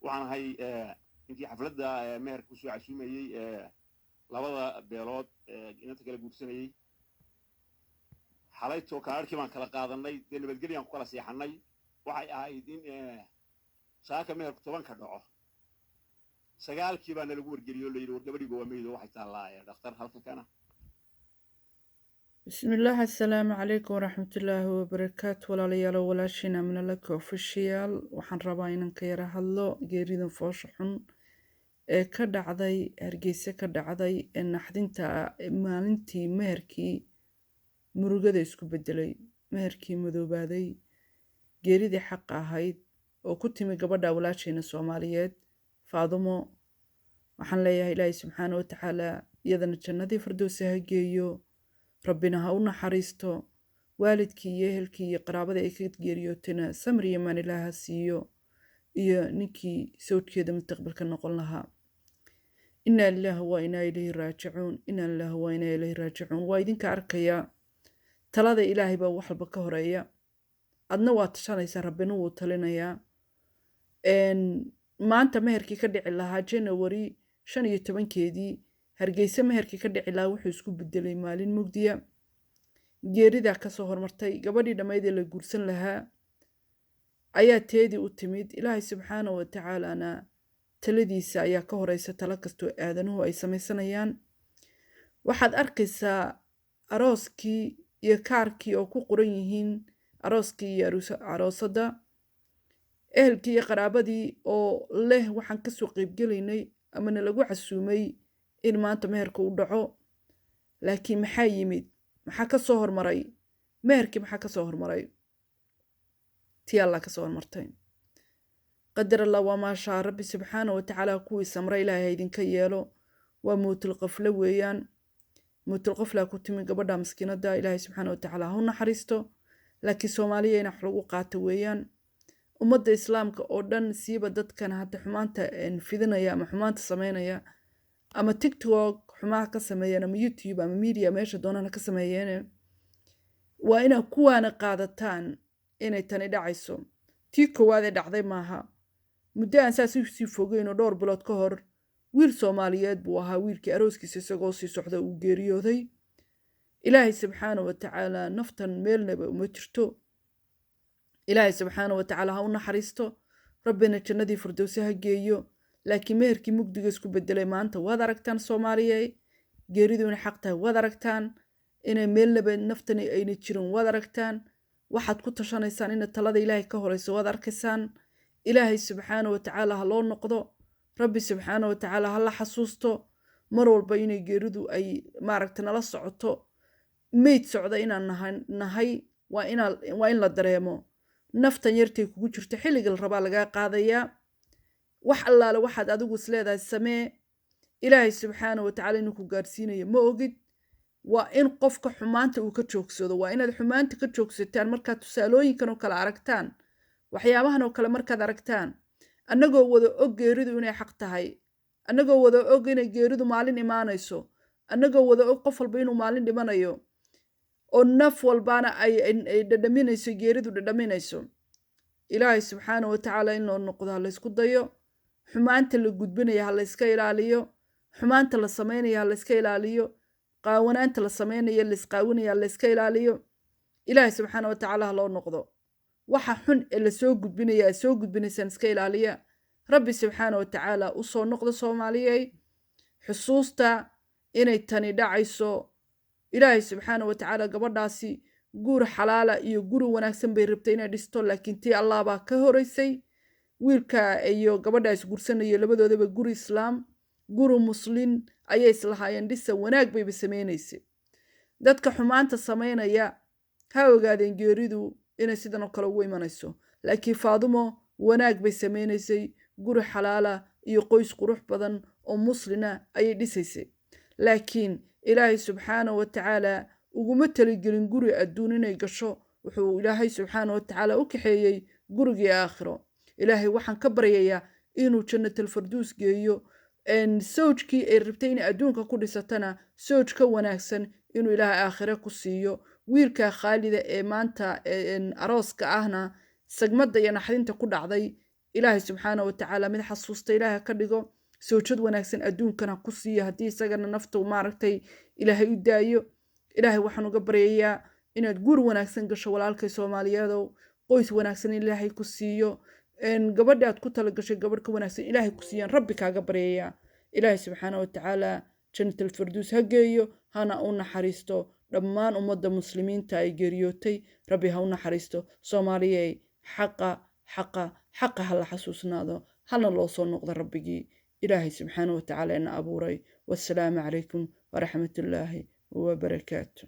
waxaan ahay intii xafladda meherka kusoo casuumayey labada beelood inanta kala guursanayey xalaytoo kaararkii baan kala qaadanay dee nabadgelyaan ku kala seexanay waxay ahayd in saaka meherku 10 ka dhaco 9kii baa nalagu wargeliyoo la yidhi war gabadhiiba waa meyd oo waxay taallaa dhakhtar halkan kana بسم الله السلام عليكم ورحمة الله وبركاته ولا ليالو ولا شينا من لك official وحن رباينا كيرا هلو جيريدن فوشحن كدعدي هرجيسة كدعدي إن حدنتا مالنتي مهركي مرقدة اسكو بدلي مهركي مذوبادي جيريدي حق هايد وكنت مقبضة ولا شينا الصوماليات فاضمو وحن ليها إلهي سبحانه وتعالى يذن الجنة فردوسها جيو ربنا هاونا حريستو والدكي يهلكي قرابة ايكت جيريوتنا سمري يمان إلها سيو إيا نكي سوت كيدا مستقبل كنقول لها إنا الله وإنا إليه راجعون إنا الله وإنا إليه راجعون وايدين كاركيا تلاذا إلهي بوحل بكهريا أدنا واتشانيسا ربنا وطلنايا إن ما أنت مهركي كدعي لها جنوري 15 كيدي hargeysa meherkii ka dhici lahaa wuxuu isku bedelay maalin mugdiya geeridaa kasoo hormartay gabadhii dhammayd ee la guursan lahaa ayaa teedii u timid ilaahay subxaana wa tacaalana taladiisa ayaa ka horeysa talo kastoo aadanuhu ay samaysanayaan waxaad arkaysaa arooskii iyo kaarkii oo ku qoran yihiin arooskii iyo aroosadda ehelkii iyo qaraabadii oo leh waxaan kasoo qeybgelaynay amana lagu casuumay in maanta meherka u dhaco laakiin maxaa yimid maxaa ka soo hormaray meherkii maxaa ka soo hormaray tii allah ka soo hormartay qadar allah waa maashaa rabbi subxaana wa tacaala kuwii samra ilaahay idinka yeelo waa mowtul qafle weeyaan mowtul qaflaa ku timi gabadha maskiinada ilaahay subxaana wa tacaala ha u naxariisto laakiin soomaaliya in wax lagu qaato weeyaan ummadda islaamka oo dhan siiba dadkan hadda xumaanta fidinaya ama xumaanta sameynaya ama TikTok xumaa ka sameeyeen ama YouTube ama media meesha doonana ka sameeyeen waa ina kuwaana qaadataan inay tani dhacayso tii koowaad ee dhacday maaha muddo aan saas u sii fogeyn oo dhowr bilood ka hor wiil Soomaaliyeed buu ahaa wiilkii arooskiisa isagoo sii socda uu geeriyooday ilaahay subxaana wa tacaala naftan meelnaba uma jirto ilaahay subxaana wa tacaala ha u naxariisto rabbina jannadii firdawsi ha geeyo laakiin meherkii mugdiga isku bedelay maanta waad aragtaan Soomaaliyeed geeridu inay xaq tahay waad aragtaan inay meelnaba naftani ayna jirin waad aragtaan waxaad ku tashanaysaan in talada ilaahay ka horeyso waad arkaysaan ilaahay subxaana wa tacaala ha loo noqdo rabbi subxaana wa tacaala ha la xasuusto mar walba inay geeridu ay maaragta nala socoto meyd socda inaan nahay waa in la dareemo naftan yartay kugu jirto xilliga la rabaa lagaa qaadayaa wax allaale waxaad adigu isleedahay samee ilaahay subxaana wa tacaala inuu ku gaarsiinayo ma ogid waa in qofka xumaanta uu ka joogsado waa inaad xumaanta ka joogsataan markaad tusaalooyinkan oo kale aragtaan waxyaabahan oo kale markaad aragtaan annagoo wada og geeridu inay xaq tahay annagoo wada og inay geeridu maalin imaanayso annagoo wada og qof walba inuu maalin dhimanayo oo naf walbaana ay dhadhaminayso geeridu dhadhaminayso ilaahay subxaana wa tacaala in loo noqdo ha laysku dayo xumaanta la gudbinaya ha layska ilaaliyo xumaanta la sameynaya ha layska ilaaliyo qaawanaanta la sameynaya laysqaawinaya ha layska ilaaliyo ilaahay subxaana wa tacaala ha loo noqdo waxa xun ee lasoo gudbinaya soo gudbinaysaan iska ilaaliya rabbi subxaana wa tacaala u soo noqdo Soomaaliyey xusuusta inay tani dhacayso ilaahay subxaana wa tacaala gabadhaasi guri xalaala iyo guri wanaagsan bay rabtay inay dhisto laakiin tii allah baa ka horeysay wiilka iyo gabadhaas guursanaya labadoodaba guri islaam guri muslin ayay islahaayeen dhisa wanaag bayba sameynaysay dadka xumaanta sameynaya ha ogaadeen geeridu inay sidan oo kale ugu imanayso laakiin Faadumo wanaag bay sameynaysay guri xalaala iyo qoys qurux badan oo muslina ayay dhisaysay laakiin ilaahay subxaana wa tacaala uguma taligelin guri adduun inay gasho wuxuu ilaahay subxaana wa tacaala u kaxeeyey gurigii aakhiro ilaahay waxaan ka baryayaa inuu jannatul firdaws geeyo sawjkii ay rabtay in adduunka ku dhisatana sawj ka wanaagsan inuu ilaahay aakhiro ku siiyo wiilka khaalida ee maanta arooska ahna sagmada iyo naxdinta ku dhacday ilaahay subxaana wa tacaala mid xasuusta ilaahay ka dhigo sawjad wanaagsan adduunkana ku siiyo haddii isagana nafta maaragtay ilaahay u daayo ilaahay waxaan uga baryayaa inaad guur wanaagsan gasho walaalkay soomaaliyeedow qoys wanaagsan ilaahay ku siiyo gabadha aad ku tala gashay gabadh ka wanaagsan ilaahay ku siiyaan rabbi kaaga baryayaa ilaahay subxaana wa tacaala jannatul firduus ha geeyo hana u naxariisto dhammaan ummadda muslimiinta ay geeriyootay rabbi ha u naxariisto soomaaliyey xaqa ha la xasuusnaado hana loo soo noqdo rabbigii ilaahay subxaana wa tacaala ina abuuray wassalaamu calaykum waraxmatullaahi wabarakaatu